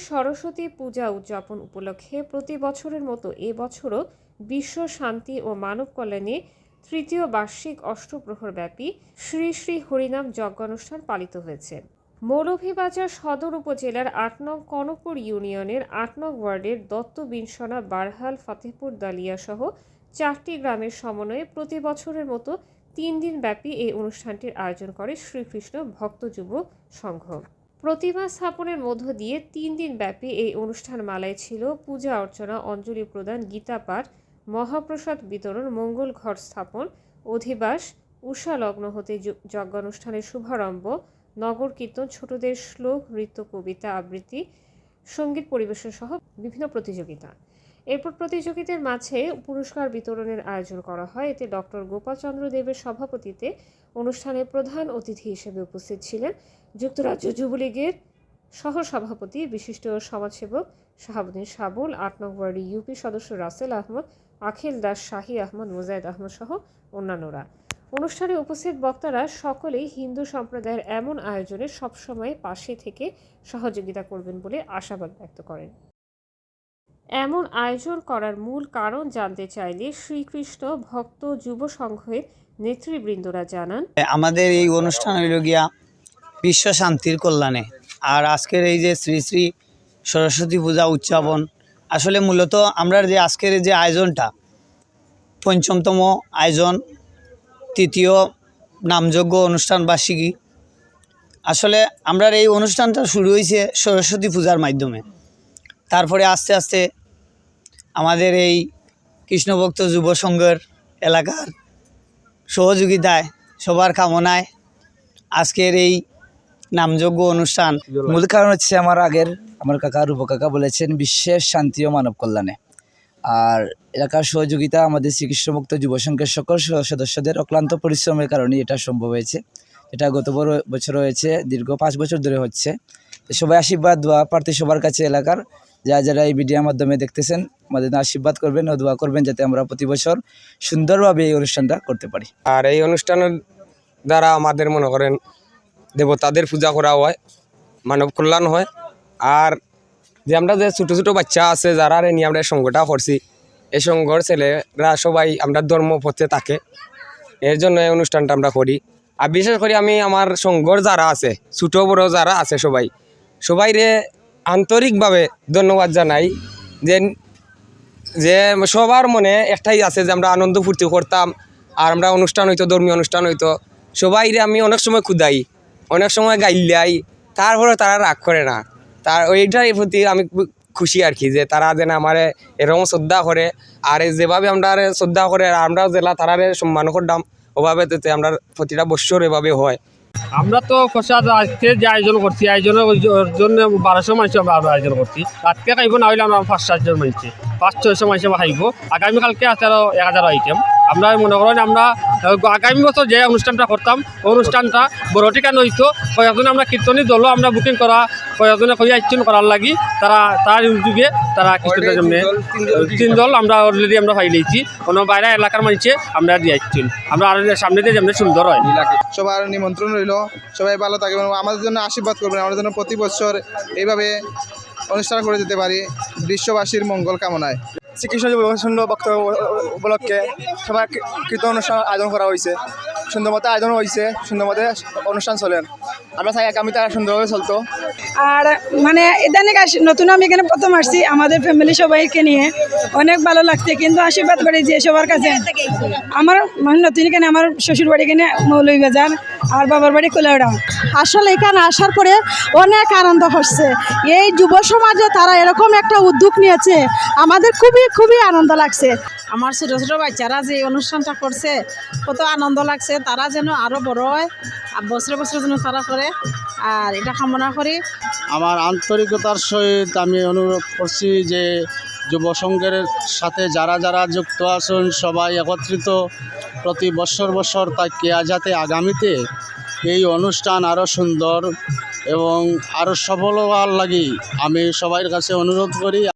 সরস্বতী পূজা উদযাপন উপলক্ষে প্রতি বছরের মতো এবছরও বিশ্ব শান্তি ও মানব কল্যাণে তৃতীয় বার্ষিক অষ্টপ্রহরব্যাপী শ্রী শ্রী হরিনাম যজ্ঞানুষ্ঠান পালিত হয়েছে। মৌলভীবাজার সদর উপজেলার ৮ নং কনকপুর ইউনিয়নের ৮ নং ওয়ার্ডের দত্ত বিনসনা, বারহাল, ফতেহপুর দালিয়া সহ 4টি গ্রামের সমন্বয়ে প্রতি বছরের মতো 3 দিন ব্যাপী এই অনুষ্ঠানটির আয়োজন করে শ্রীকৃষ্ণ ভক্ত যুব সংঘ। প্রতিমা স্থাপনের মধ্য দিয়ে 3 দিন ব্যাপী এই অনুষ্ঠান মালায় ছিল পূজা অর্চনা, অঞ্জলি প্রদান, গীতা পাঠ, মহাপ্রসাদ বিতরণ, মঙ্গল ঘর স্থাপন, অধিবাস, উষা লগ্ন হতে যজ্ঞানুষ্ঠানের শুভারম্ভ, নগর কীর্তন, ছোটদের শ্লোক, নৃত্য, কবিতা আবৃত্তি, সঙ্গীত পরিবেশন সহ বিভিন্ন প্রতিযোগিতা। এরপর প্রতিযোগিতার মাঝে পুরস্কার বিতরণের আয়োজন করা হয়। এতে ডক্টর গোপাল চন্দ্র দেবের সভাপতিত্বে অনুষ্ঠানে প্রধান অতিথি হিসেবে উপস্থিত ছিলেন যুক্তরাজ্য যুবলীগের সহসভাপতি বিশিষ্ট সমাজসেবক শাহাবুদ্দিন সাবুল, ৮ নং ওয়ার্ড ইউপি সদস্য রাসেল আহমদ, আখিল দাস, শাহী আহমদ, মুজাহিদ আহমদ সহ অন্যান্যরা। অনুষ্ঠানে উপস্থিত বক্তারা সকলেই হিন্দু সম্প্রদায়ের এমন আয়োজনে সবসময় পাশে থেকে সহযোগিতা করবেন বলে আশাবাদ ব্যক্ত করেন। এমন আয়োজন করার মূল কারণ জানতে চাইলে শ্রীকৃষ্ণ ভক্ত যুব সংঘের নেতৃবৃন্দরা জানান, আমাদের এই অনুষ্ঠান হইল গিয়া বিশ্ব শান্তির কল্যাণে। আর আজকের এই যে শ্রী শ্রী সরস্বতী পূজা উদযাপন, আসলে মূলত আমরা যে আজকের যে আয়োজনটা ৫ম আয়োজন, তৃতীয় নামযজ্ঞ অনুষ্ঠান বার্ষিকী। আসলে আমরা এই অনুষ্ঠানটা শুরু হয়েছে সরস্বতী পূজার মাধ্যমে। তারপরে আস্তে আস্তে আমাদের এই কৃষ্ণভক্ত যুব সংঘের এলাকার সহযোগিতায়, সবার কামনায় আজকের এই নামযজ্ঞ অনুষ্ঠান। মূল কারণ হচ্ছে আমার কাকা রূপ কাকা বলেছেন বিশ্বের শান্তি ও মানব কল্যাণে। আর এলাকার সহযোগিতা আমাদের শ্রীকৃষ্ণ ভক্ত যুব সংঘের সকল সদস্যদের অক্লান্ত পরিশ্রমের কারণে এটা সম্ভব হয়েছে। এটা গত বছর হয়েছে, দীর্ঘ 5 বছর ধরে হচ্ছে। সবাই আশীর্বাদ দোয়া প্রার্থী সবার কাছে এলাকার যারা এই ভিডিওর মাধ্যমে দেখতেছেন, আমাদের আশীর্বাদ করবেন ও দোয়া করবেন যাতে আমরা প্রতি বছর সুন্দরভাবে এই অনুষ্ঠানটা করতে পারি। আর এই অনুষ্ঠানের দ্বারা আমাদের মনে করেন দেবতাদের পূজা করা হয়, মানব কল্যাণ হয়। আর যে আমরা যে ছোটো ছোটো বাচ্চা আছে যারা নিয়ে আমরা সঙ্গটা করছি, এই সঙ্গর ছেলেরা সবাই আমরা ধর্ম পথে থাকে, এর জন্য এই অনুষ্ঠানটা আমরা করি। আর বিশেষ করে আমি আমার সঙ্গর যারা আছে, ছোটো বড়ো যারা আছে সবাইরে আন্তরিকভাবে ধন্যবাদ জানাই যে সবার মনে একটাই আছে যে আমরা আনন্দ ফুর্তি করতাম। আর আমরা অনুষ্ঠান হইতো, ধর্মীয় অনুষ্ঠান হইতো, সবাইরে আমি অনেক সময় ক্ষুদাই, অনেক সময় গাইলাই, তারপরে তারা রাগ করে না। তার ওইটার প্রতি আমি খুশি আর কি, যে তারা যেন আমার এরকম শ্রদ্ধা করে। আর যেভাবে আমরা শ্রদ্ধা করে আমরাও জেলা তারারে সম্মান করতাম, ওভাবে আমরা প্রতিটা বৎসর এভাবে হয়। আমরা তো আজকে যে আয়োজন করছি, আয়োজনের জন্য 1200 মানুষ আমরা আয়োজন করছি। রাতকে খাইব না হইলে আমরা 5-7 জন মানুষ, 500-600 মানুষ খাইব। আগামীকালকে আছে আরও 1000 আইটেম। আমরা মনে করেন আমরা আগামী বছর যে অনুষ্ঠানটা করতাম, অনুষ্ঠানটা বড় ঠিকানা হইতো। কয়েকজনে আমরা কীর্তনী দলও আমরা বুকিং করা, কয়েকজনে কই আয়োজন করার লাগি তার যুগে তারা কীর্তনের জন্য 3 দল আমরা অলরেডি আমরা পাই নিয়েছি। কোনো বাইরে এলাকার মানুষে আমরা দিয়ে আসছি। আমরা আরও সামনে দিয়ে যেমন সুন্দর হয়। সবার নিমন্ত্রণ রইল, সবাই ভালো থাকবেন, আমাদের জন্য আশীর্বাদ করবেন, আমাদের জন্য প্রতি বছর এইভাবে অনুষ্ঠান করে যেতে পারি বিশ্ববাসীর মঙ্গল কামনায়। শ্রীকৃষ্ণ সুন্দর বক্তব্য উপলক্ষে সবাই কীর্তন অনুষ্ঠান আয়োজন করা হয়েছে, সুন্দর মতো আয়োজন হয়েছে, সুন্দর মতো অনুষ্ঠান চলেন। আমরা চাই আগামী তারা সুন্দরভাবে চলতো। আর মানে ইদানিং নতুন আমি এখানে প্রথম আসছি, আমাদের ফ্যামিলি সবাইকে নিয়ে অনেক ভালো লাগছে। কিন্তু আশীর্বাদ করি যে সবার কাছে, আমার মানে নতুন এখানে আমার শ্বশুর বাড়ি এখানে মৌলভীবাজার আর বাবার বাড়ি কোলাউড়া। আসলে এখানে আসার পরে অনেক আনন্দ হচ্ছে। এই যুব সমাজে তারা এরকম একটা উদ্যোগ নিয়েছে, আমাদের খুবই খুবই আনন্দ লাগছে। আমার ছোটো ছোটো বাচ্চারা যে অনুষ্ঠানটা করছে কত আনন্দ লাগছে। তারা যেন আরও বড় হয়, বছরে বছরে যেন তারা করে, আর এটা কামনা করি। আমার আন্তরিকতার সহিত আমি অনুরোধ করছি যে যুব সংঘের সাথে যারা যারা যুক্ত আছেন সবাই একত্রিত প্রতি বছর তাকিয়া যাতে আগামীতে এই অনুষ্ঠান আরও সুন্দর এবং আরও সফল হওয়ার লাগি আমি সবার কাছে অনুরোধ করি।